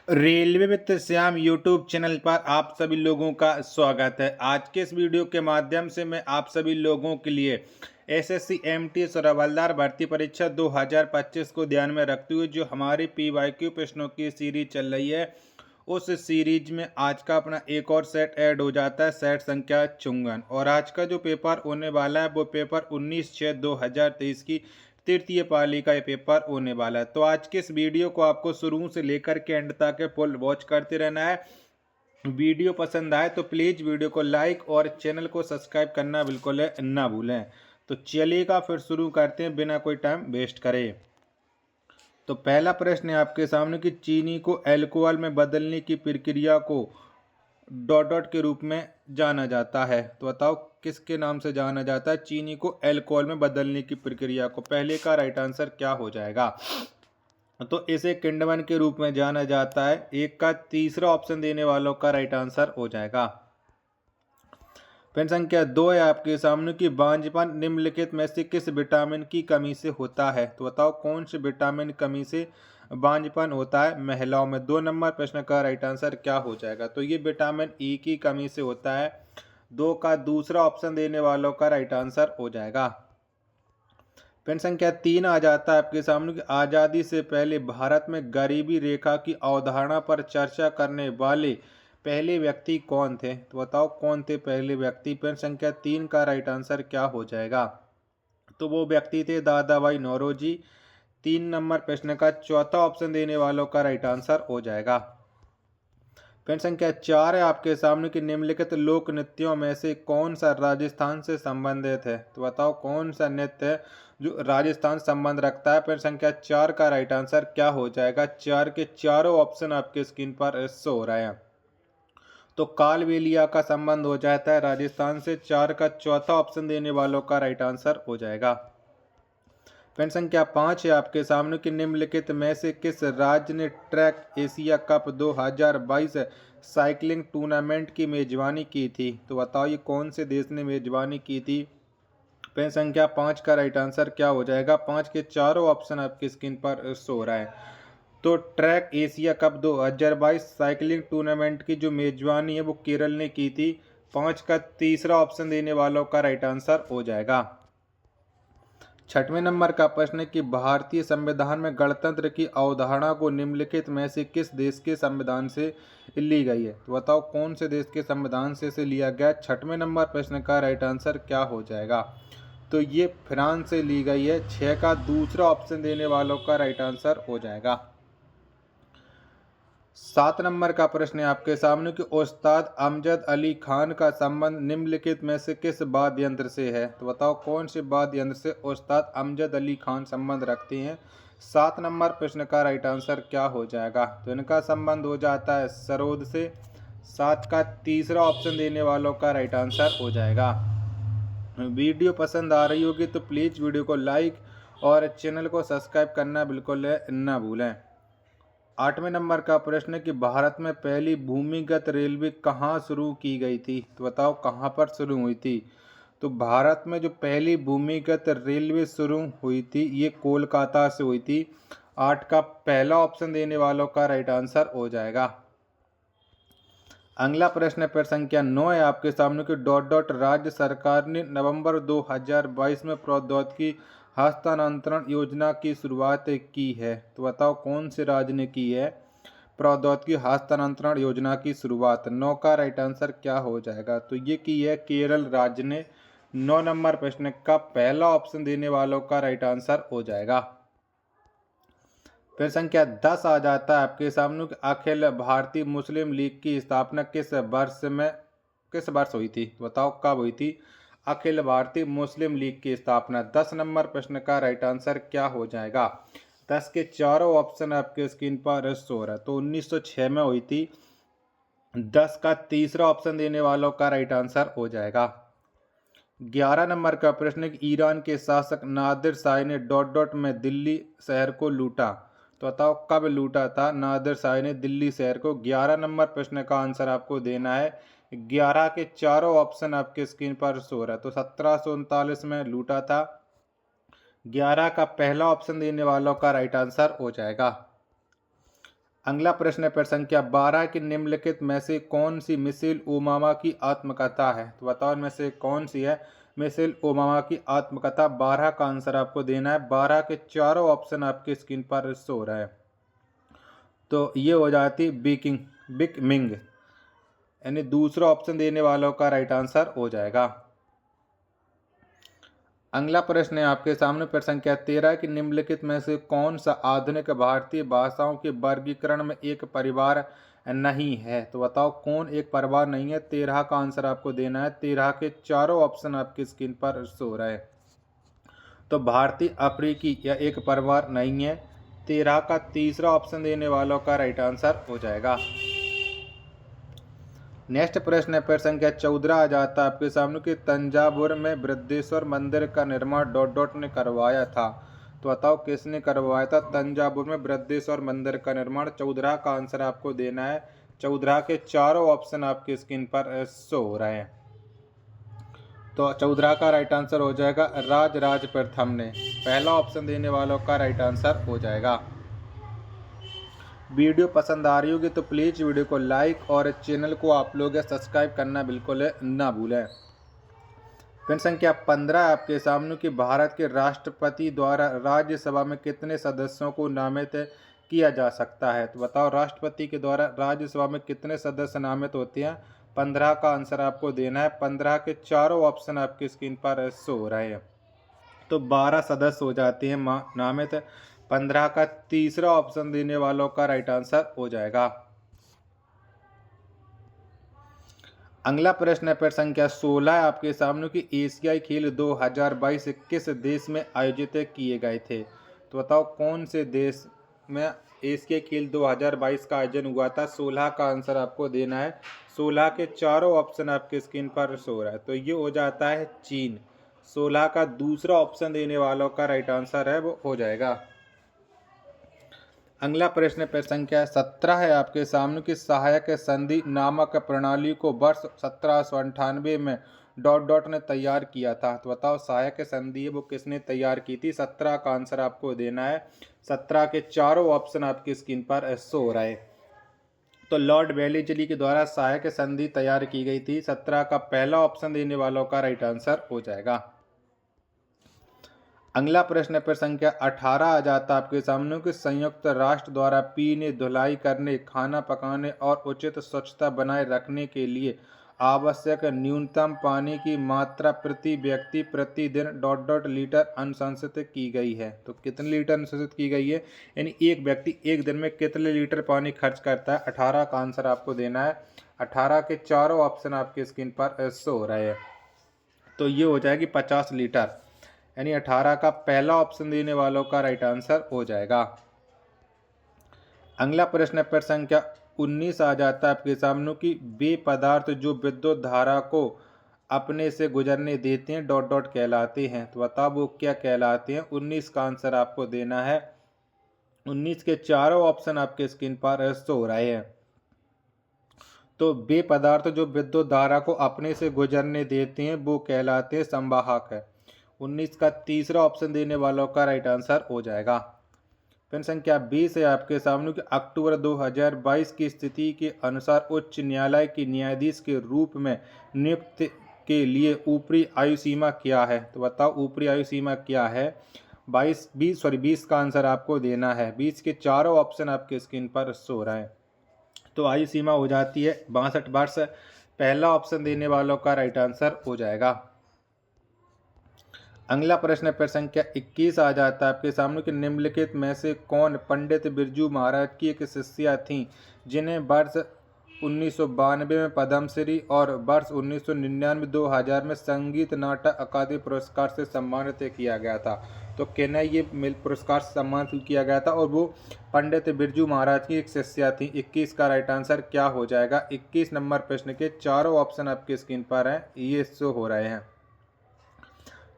Railway वित्त Shyam YouTube channel पर आप सभी लोगों का स्वागत है। आज के इस वीडियो के माध्यम से मैं आप सभी लोगों के लिए एसएससी एमटीएस और हवलदार भर्ती परीक्षा 2025 को ध्यान में रखते हुए जो हमारी पीवाईक्यू प्रश्नों की सीरीज चल रही है, उस सीरीज में आज का अपना एक और सेट ऐड हो जाता है, सेट संख्या 54। और आज का जो पेपर होने वाला है वो पेपर 19/6/2023 की तृतीय पाली का ये पेपर होने वाला है। तो आज के इस वीडियो को आपको शुरू से लेकर के एंड तक फुल वॉच करते रहना है। वीडियो पसंद आए तो प्लीज़ वीडियो को लाइक और चैनल को सब्सक्राइब करना बिल्कुल ना भूलें। तो चलिएगा फिर शुरू करते हैं बिना कोई टाइम वेस्ट करे। तो पहला प्रश्न है आपके सामने कि चीनी को अल्कोहल में बदलने की प्रक्रिया को डॉट डॉट के रूप में जाना जाता है। तो बताओ किसके नाम से जाना जाता है चीनी को अल्कोहल में बदलने की प्रक्रिया को? पहले का राइट आंसर क्या हो जाएगा? तो इसे किंडमन के रूप में जाना जाता है। एक का तीसरा ऑप्शन देने वालों का राइट आंसर हो जाएगा। प्रश्न संख्या 2 है आपके सामने कि बांझपन निम्नलिखित में से किस विटामिन की कमी से होता है? तो बताओ कौन से विटामिन कमी से बांझपन होता है महिलाओं में? 2 नंबर प्रश्न का राइट आंसर क्या हो जाएगा? तो ये विटामिन ई की कमी से होता है। 2 का दूसरा ऑप्शन देने वालों का राइट आंसर हो जाएगा। प्रश्न संख्या 3 आ जाता है आपके सामने कि आज़ादी से पहले भारत में गरीबी रेखा की अवधारणा पर चर्चा करने वाले पहले व्यक्ति कौन थे? तो बताओ कौन थे पहले व्यक्ति? प्रश्न संख्या 3 का राइट आंसर क्या हो जाएगा? तो वो व्यक्ति थे दादा भाई नौरोजी। 3 नंबर प्रश्न का चौथा ऑप्शन देने वालों का राइट आंसर हो जाएगा। प्रश्न संख्या 4 है आपके सामने कि निम्नलिखित लोक नृत्यों में से कौन सा राजस्थान से संबंधित है? तो बताओ कौन सा नृत्य है जो राजस्थान संबंध रखता है? प्रश्न संख्या 4 का राइट आंसर क्या हो जाएगा? 4 के चारों ऑप्शन आपके स्क्रीन पर शो हो रहे हैं। तो कालबेलिया का संबंध हो जाता है राजस्थान से। 4 का चौथा ऑप्शन देने वालों का राइट आंसर हो जाएगा। प्रश्न संख्या 5 है आपके सामने कि निम्नलिखित में से किस राज्य ने track Asia cup 2022 cycling tournament की मेजबानी की थी? तो बताओ ये कौन से देश ने मेजबानी की थी? प्रश्न संख्या 5 का राइट आंसर क्या हो जाएगा? 5 के चारों ऑप्शन आपकी स्क्रीन पर शो हो रहा है। तो track Asia cup 2022 cycling tournament की जो मेजबानी है वो केरल ने की थी। 5 का तीसरा ऑप्शन देने वालों का राइट आंसर हो जाएगा। 6वें नंबर का प्रश्न है कि भारतीय संविधान में गणतंत्र की अवधारणा को निम्नलिखित में से किस देश के संविधान से ली गई है? तो बताओ कौन से देश के संविधान से इसे लिया गया? 6वें नंबर प्रश्न का राइट आंसर क्या हो जाएगा? तो ये फ्रांस से ली गई है। 6 का दूसरा ऑप्शन देने वालों का राइट आंसर हो जाएगा। 7 नंबर का प्रश्न है आपके सामने कि उस्ताद अमजद अली खान का संबंध निम्नलिखित में से किस वाद्य यंत्र से है? तो बताओ कौन से वाद्य यंत्र से उस्ताद अमजद अली खान संबंध रखते हैं? 7 नंबर प्रश्न का राइट आंसर क्या हो जाएगा? तो इनका संबंध हो जाता है सरोद से। 7 का तीसरा ऑप्शन देने वालों का राइट आंसर हो जाएगा। वीडियो पसंद आ रही होगी तो प्लीज़ वीडियो को लाइक और चैनल को सब्सक्राइब करना बिल्कुल ना भूलें। 8वें नंबर का प्रश्न है कि भारत में पहली भूमिगत रेलवे कहाँ शुरू की गई थी? तो बताओ कहाँ पर शुरू हुई थी? तो भारत में जो पहली भूमिगत रेलवे शुरू हुई थी ये कोलकाता से हुई थी। 8 का पहला ऑप्शन देने वालों का राइट आंसर हो जाएगा। अगला प्रश्न प्रश्न संख्या 9 है आपके सामने कि डॉट डॉट राज्य सरकार ने नवंबर 2022 में प्रौद्योगिकी हस्तांतरण योजना की शुरुआत की है? तो बताओ कौन से राज्य ने की है प्रौद्योगिकी हस्तांतरण योजना की शुरुआत? 9 का राइट आंसर क्या हो जाएगा? तो ये की है केरल राज्य ने। 9 नंबर प्रश्न का पहला ऑप्शन देने वालों का राइट आंसर हो जाएगा। प्रश्न संख्या 10 आ जाता है आपके सामने कि अखिल भारतीय मुस्लिम लीग की स्थापना किस वर्ष हुई थी? बताओ कब हुई थी अखिल भारतीय मुस्लिम लीग की स्थापना? 10 नंबर प्रश्न का राइट आंसर क्या हो जाएगा? 10 के चारों ऑप्शन आपके स्क्रीन पर शो हो रहा है। तो 1906 में हुई थी। 10 का तीसरा ऑप्शन देने वालों का राइट आंसर हो जाएगा। 11 नंबर का प्रश्न कि ईरान के शासक नादिर शाह ने डॉट डॉट में दिल्ली शहर को लूटा? तो बताओ कब लूटा था नादिर शाह ने दिल्ली शहर को? 11 नंबर प्रश्न का आंसर आपको देना है। 11 के चारों ऑप्शन आपके स्क्रीन पर शो रहा है। तो 1739 में लूटा था। 11 का पहला ऑप्शन देने वालों का राइट आंसर हो जाएगा। अगला प्रश्न है प्रश्न संख्या 12 कि निम्नलिखित में से कौन सी मिशेल ओबामा की आत्मकथा है। तो बताओ इनमें से कौन सी है मिशेल ओबामा की आत्मकथा। 12 का आंसर आपको देना है। 12 के चारों ऑप्शन आपके स्क्रीन पर शो हो रहे हैं। तो ये हो जाती बिग मिंग, यानी दूसरा ऑप्शन देने वालों का राइट आंसर हो जाएगा। अगला प्रश्न है आपके सामने प्रश्न संख्या 13 कि निम्नलिखित में से कौन सा आधुनिक भारतीय भाषाओं के वर्गीकरण में एक परिवार नहीं है। तो बताओ कौन एक परिवार नहीं है। 13 का आंसर आपको देना है। 13 के चारों ऑप्शन आपकी स्क्रीन पर शो हो रहे हैं। तो भारतीय अफ्रीकी या एक परिवार नहीं है। 13 का तीसरा ऑप्शन देने वालों का राइट आंसर हो जाएगा। नेक्स्ट प्रश्न है प्रश्न संख्या 14 आ जाता है आपके सामने कि तंजावुर में बृहदेश्वर मंदिर का निर्माण ने करवाया था। तो बताओ किसने करवाया था तंजावुर में बृहदेश्वर मंदिर का निर्माण। 14 का आंसर आपको देना है। 14 के चारों ऑप्शन आपकी स्क्रीन पर शो हो रहे हैं। तो 14 का राइट आंसर हो जाएगा राज प्रथम ने। पहला ऑप्शन देने वालों का राइट आंसर हो जाएगा। वीडियो पसंद आ रही होगी तो प्लीज़ वीडियो को लाइक और चैनल को आप लोग सब्सक्राइब करना बिल्कुल ना भूलें। प्रश्न संख्या 15 आपके सामने कि भारत के राष्ट्रपति द्वारा राज्यसभा में कितने सदस्यों को नामित किया जा सकता है। तो बताओ राष्ट्रपति के द्वारा राज्यसभा में कितने सदस्य नामित होते हैं। 15 का आंसर आपको देना है। 15 के चारों ऑप्शन आपकी स्क्रीन पर शो हो रहे हैं। तो 12 सदस्य हो जाते हैं नामित। 15 का तीसरा ऑप्शन देने वालों का राइट आंसर हो जाएगा। अगला प्रश्न है प्रश्न संख्या 16 आपके सामने कि एशियाई खेल 2022 किस देश में आयोजित किए गए थे। तो बताओ कौन से देश में एशियाई खेल 2022 का आयोजन हुआ था। 16 का आंसर आपको देना है। 16 के चारों ऑप्शन आपके स्क्रीन पर शो हो रहा है। तो ये हो जाता है चीन। 16 का दूसरा ऑप्शन देने वालों का राइट आंसर है वो हो जाएगा। अगला प्रश्न प्रश्न संख्या 17 है आपके सामने की सहायक संधि नामक प्रणाली को वर्ष 1798 में ने तैयार किया था। तो बताओ सहायक संधि वो किसने तैयार की थी। 17 का आंसर आपको देना है। 17 के चारों ऑप्शन आपकी स्क्रीन पर शो हो रहा है। तो लॉर्ड वेलेस्ली के द्वारा सहायक संधि तैयार की गई थी। 17 का पहला ऑप्शन देने वालों का राइट आंसर हो जाएगा। अगला प्रश्न प्रश्न संख्या 18 आ जाता आपके सामने कि संयुक्त राष्ट्र द्वारा पीने, धुलाई करने, खाना पकाने और उचित स्वच्छता बनाए रखने के लिए आवश्यक न्यूनतम पानी की मात्रा प्रति व्यक्ति प्रतिदिन ... लीटर अनुशंसित की गई है। तो कितने लीटर अनुशंसित की गई है, यानी एक व्यक्ति एक दिन में कितने लीटर पानी खर्च करता है। 18 का आंसर आपको देना है। 18 के चारों ऑप्शन आपके स्क्रीन पर शो हो रहे हैं। तो ये हो जाएगी 50 लीटर, यानी 18 का पहला ऑप्शन देने वालों का राइट आंसर हो जाएगा। अगला प्रश्न प्रश्न संख्या 19 आ जाता है आपके सामने कि वे पदार्थ जो विद्युत धारा को अपने से गुजरने देते हैं ... कहलाते हैं। तो बताओ वो क्या कहलाते हैं। 19 का आंसर आपको देना है। 19 के चारों ऑप्शन आपके स्क्रीन पर शो हो रहे हैं। तो वे पदार्थ जो विद्युत धारा को अपने से गुजरने देते हैं वो कहलाते हैं संवाहक है। 19 का तीसरा ऑप्शन देने वालों का राइट आंसर हो जाएगा। प्रश्न संख्या 20 है आपके सामने कि अक्टूबर 2022 की स्थिति के अनुसार उच्च न्यायालय के न्यायाधीश के रूप में नियुक्त के लिए ऊपरी आयु सीमा क्या है। तो बताओ ऊपरी आयु सीमा क्या है। 20 का आंसर आपको देना है। 20 के चारों ऑप्शन आपके स्क्रीन पर शो हो रहा है। तो आयु सीमा हो जाती है 62 वर्ष। पहला ऑप्शन देने वालों का राइट आंसर हो जाएगा। अगला प्रश्न प्रश्न संख्या 21 आ जाता है आपके सामने कि निम्नलिखित में से कौन पंडित बिरजू महाराज की एक शिष्या थीं जिन्हें वर्ष 1992 में पद्मश्री और वर्ष 1999-2000 में संगीत नाटक अकादमी पुरस्कार से सम्मानित किया गया था। तो किन्हें ये पुरस्कार से सम्मानित किया गया था और वो पंडित बिरजू महाराज की एक शिष्या थी। 21 का राइट आंसर क्या हो जाएगा। 21 नंबर प्रश्न के चारों ऑप्शन आपकी स्क्रीन पर हैं, ये शो हो रहे हैं।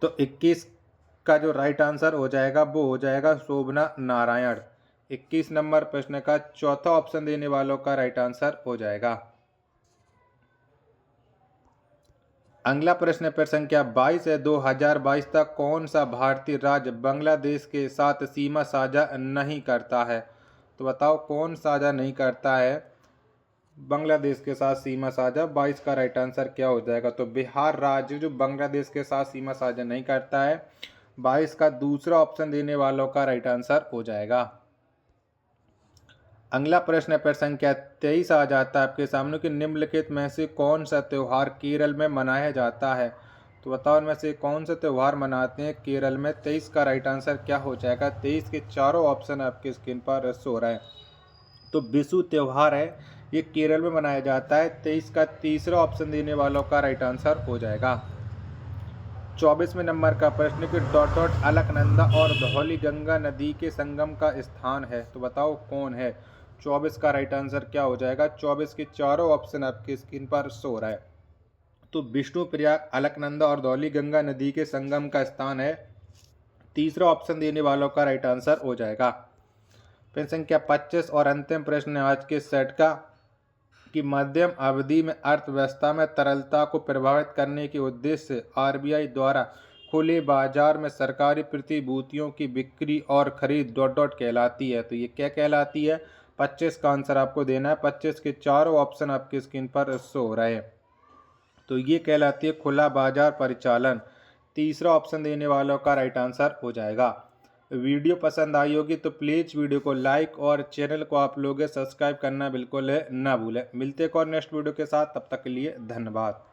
तो 21 का जो राइट आंसर हो जाएगा वो हो जाएगा शोभना नारायण। 21 नंबर प्रश्न का चौथा ऑप्शन देने वालों का राइट आंसर हो जाएगा। अगला प्रश्न प्रश्न संख्या 22 है। 2022 तक कौन सा भारतीय राज्य बांग्लादेश के साथ सीमा साझा नहीं करता है। तो बताओ कौन साझा नहीं करता है बांग्लादेश के साथ सीमा साझा। 22 का राइट आंसर क्या हो जाएगा? तो बिहार राज्य जो बांग्लादेश के साथ सीमा साझा नहीं करता है। 22 का दूसरा ऑप्शन देने वालों का राइट आंसर हो जाएगा। अगला प्रश्न पर संख्या 23 आ जाता है आपके सामने कि निम्नलिखित में से कौन सा त्यौहार केरल में मनाया जाता है? तो बताओ इनमें से कौन सा त्यौहार मनाते हैं केरल में? 23 का राइट आंसर क्या हो जाएगा? 23 के चारों ऑप्शन आपकी स्क्रीन पर शो रहा है। तो बिशु त्यौहार है, ये केरल में मनाया जाता है। 23 का तीसरा ऑप्शन देने वालों का राइट आंसर हो जाएगा। 24वें नंबर का प्रश्न कि डॉट डॉट अलकनंदा और धौली गंगा नदी के संगम का स्थान है। तो बताओ कौन है? 24 का राइट आंसर क्या हो जाएगा? 24 के चारों ऑप्शन आपकी स्क्रीन पर शो रहा है। तो विष्णुप्रयाग, अलकनंदा और धौली गंगा नदी के संगम का स्थान है। तीसरा ऑप्शन देने वालों का राइट आंसर हो जाएगा। फिर संख्या 25 और अंतिम प्रश्न आज के सेट का कि मध्यम अवधि में अर्थव्यवस्था में तरलता को प्रभावित करने के उद्देश्य से आरबीआई द्वारा खुले बाजार में सरकारी प्रतिभूतियों की बिक्री और खरीद डॉट डॉट कहलाती है। तो ये क्या कहलाती है? 25 का आंसर आपको देना है। 25 के चारों ऑप्शन आपकी स्क्रीन पर शो हो रहे हैं। तो ये कहलाती है खुला बाजार परिचालन। तीसरा ऑप्शन देने वालों का राइट आंसर हो जाएगा। वीडियो पसंद आई होगी तो प्लीज़ वीडियो को लाइक और चैनल को आप लोग सब्सक्राइब करना बिल्कुल ना भूलें। मिलते हैं और नेक्स्ट वीडियो के साथ, तब तक के लिए धन्यवाद।